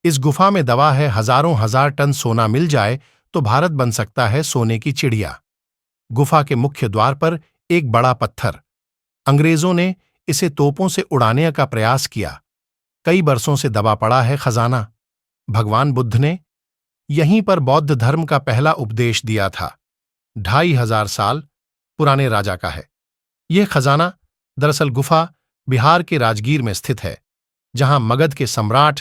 इस गुफा में दबा है हजारों हजार टन सोना मिल जाए तो भारत बन सकता है सोने की चिड़िया। गुफा के मुख्य द्वार पर एक बड़ा पत्थर। अंग्रेजों ने इसे तोपों से उड़ाने का प्रयास किया। कई बरसों से दबा पड़ा है खजाना। भगवान बुद्ध ने यहीं पर बौद्ध धर्म का पहला उपदेश दिया था। 2500 साल पुराने राजा का है यह खजाना। दरअसल गुफा बिहार के राजगीर में स्थित है, जहां मगध के सम्राट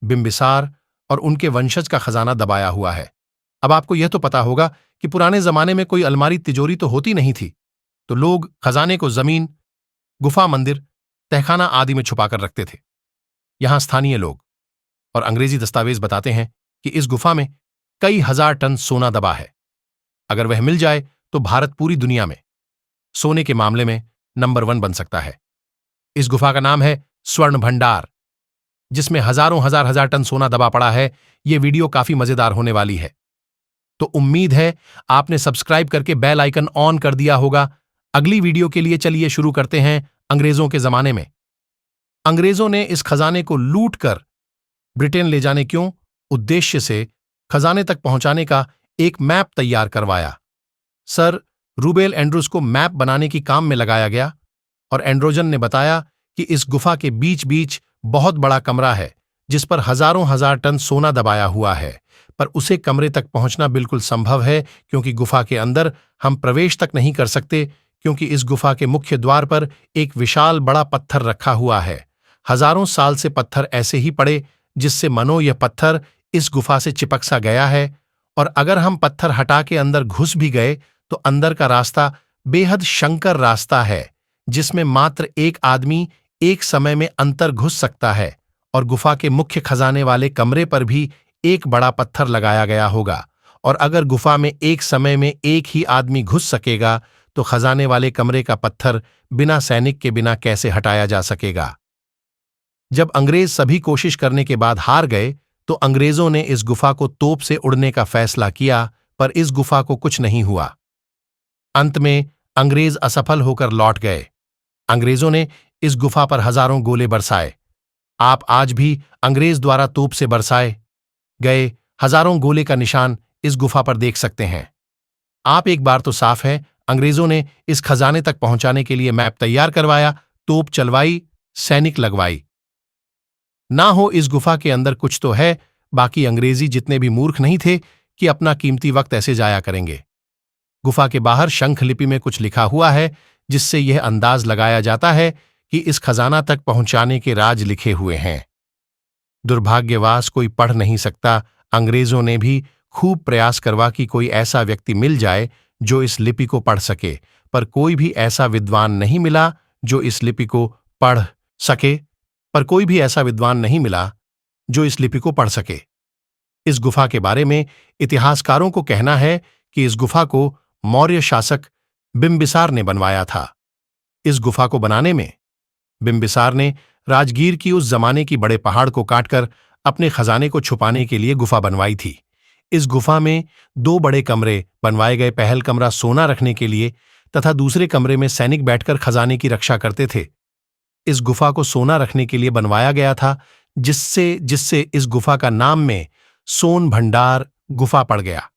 बिंबिसार और उनके वंशज का खजाना दबाया हुआ है। अब आपको यह तो पता होगा कि पुराने जमाने में कोई अलमारी तिजोरी तो होती नहीं थी, तो लोग खजाने को जमीन, गुफा, मंदिर, तहखाना आदि में छुपाकर रखते थे। यहां स्थानीय लोग और अंग्रेजी दस्तावेज बताते हैं कि इस गुफा में कई हजार टन सोना दबा है। अगर वह मिल जाए तो भारत पूरी दुनिया में सोने के मामले में नंबर 1 बन सकता है। इस गुफा का नाम है स्वर्ण भंडार, जिसमें हजारों हजार टन सोना दबा पड़ा है। यह वीडियो काफी मजेदार होने वाली है, तो उम्मीद है आपने सब्सक्राइब करके बेल आइकन ऑन कर दिया होगा। अगली वीडियो के लिए चलिए शुरू करते हैं। अंग्रेजों के जमाने में अंग्रेजों ने इस खजाने को लूट कर ब्रिटेन ले जाने क्यों उद्देश्य से खजाने तक पहुंचाने का एक मैप तैयार करवाया। सर रूबेल एंड्रूज को मैप बनाने की काम में लगाया गया और एंड्रोजन ने बताया कि इस गुफा के बीच बीच बहुत बड़ा कमरा है, जिस पर हजारों हजार टन सोना दबाया हुआ है, पर उसे कमरे तक पहुंचना बिल्कुल संभव है, क्योंकि गुफा के अंदर हम प्रवेश तक नहीं कर सकते, क्योंकि इस गुफा के मुख्य द्वार पर एक विशाल बड़ा पत्थर रखा हुआ है। हजारों साल से पत्थर ऐसे ही पड़े, जिससे मानो यह पत्थर इस गुफा से चिपक सा गया है, और अगर हम पत्थर हटा के अंदर घुस भी गए तो अंदर का रास्ता बेहद शंकर रास्ता है, जिसमें मात्र एक आदमी एक समय में अंतर घुस सकता है, और गुफा के मुख्य खजाने वाले कमरे पर भी एक बड़ा पत्थर लगाया गया होगा। और अगर गुफा में एक समय में एक ही आदमी घुस सकेगा तो खजाने वाले कमरे का पत्थर बिना सैनिक के बिना कैसे हटाया जा सकेगा। जब अंग्रेज सभी कोशिश करने के बाद हार गए तो अंग्रेजों ने इस गुफा को तोप से उड़ने का फैसला किया, पर इस गुफा को कुछ नहीं हुआ। अंत में अंग्रेज असफल होकर लौट गए। अंग्रेजों ने इस गुफा पर हजारों गोले बरसाए। आप आज भी अंग्रेज द्वारा तोप से बरसाए गए हजारों गोले का निशान इस गुफा पर देख सकते हैं। आप एक बार तो साफ है, अंग्रेजों ने इस खजाने तक पहुंचाने के लिए मैप तैयार करवाया, तोप चलवाई, सैनिक लगवाई। ना हो इस गुफा के अंदर कुछ तो है, बाकी अंग्रेजी जितने भी मूर्ख नहीं थे कि अपना कीमती वक्त ऐसे जाया करेंगे। गुफा के बाहर शंख लिपि में कुछ लिखा हुआ है, जिससे यह अंदाज लगाया जाता है कि इस खजाना तक पहुंचाने के राज लिखे हुए हैं। दुर्भाग्यवश कोई पढ़ नहीं सकता। अंग्रेजों ने भी खूब प्रयास करवा कि कोई ऐसा व्यक्ति मिल जाए जो इस लिपि को पढ़ सके, पर कोई भी ऐसा विद्वान नहीं मिला जो इस लिपि को पढ़ सके। इस गुफा के बारे में इतिहासकारों को कहना है कि इस गुफा को मौर्य शासक बिंबिसार ने बनवाया था। इस गुफा को बनाने में बिंबिसार ने राजगीर की उस जमाने की बड़े पहाड़ को काटकर अपने खजाने को छुपाने के लिए गुफा बनवाई थी। इस गुफा में 2 बड़े कमरे बनवाए गए। पहल कमरा सोना रखने के लिए तथा दूसरे कमरे में सैनिक बैठकर खजाने की रक्षा करते थे। इस गुफा को सोना रखने के लिए बनवाया गया था, जिससे इस गुफा का नाम में सोन भंडार गुफा पड़ गया।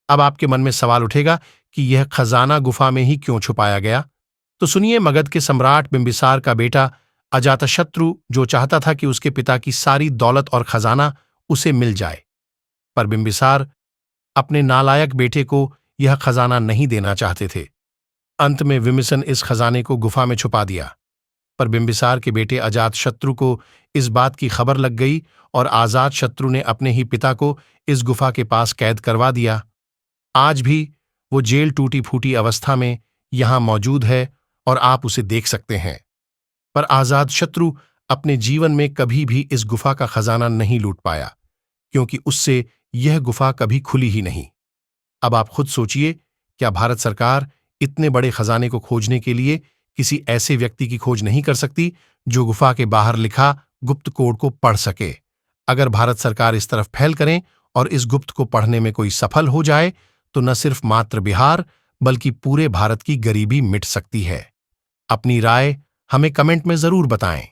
अब आपके मन में सवाल उठेगा कि यह खजाना गुफा में ही क्यों छुपाया गया, तो सुनिए। मगध के सम्राट बिंबिसार का बेटा अजातशत्रु जो चाहता था कि उसके पिता की सारी दौलत और खजाना उसे मिल जाए, पर बिंबिसार अपने नालायक बेटे को यह खजाना नहीं देना चाहते थे। अंत में विमिसन इस खजाने को गुफा में छुपा दिया, पर बिंबिसार के बेटे अजातशत्रु को इस बात की खबर लग गई और अजातशत्रु ने अपने ही पिता को इस गुफा के पास कैद करवा दिया। आज भी वो जेल टूटी फूटी अवस्था में यहां मौजूद है और आप उसे देख सकते हैं। पर अजातशत्रु अपने जीवन में कभी भी इस गुफा का खजाना नहीं लूट पाया, क्योंकि उससे यह गुफा कभी खुली ही नहीं। अब आप खुद सोचिए, क्या भारत सरकार इतने बड़े खजाने को खोजने के लिए किसी ऐसे व्यक्ति की खोज नहीं कर सकती जो गुफा के बाहर लिखा गुप्त कोड को पढ़ सके? अगर भारत सरकार इस तरफ पहल करें और इस गुप्त को पढ़ने में कोई सफल हो जाए तो न सिर्फ मात्र बिहार बल्कि पूरे भारत की गरीबी मिट सकती है। अपनी राय हमें कमेंट में जरूर बताएं।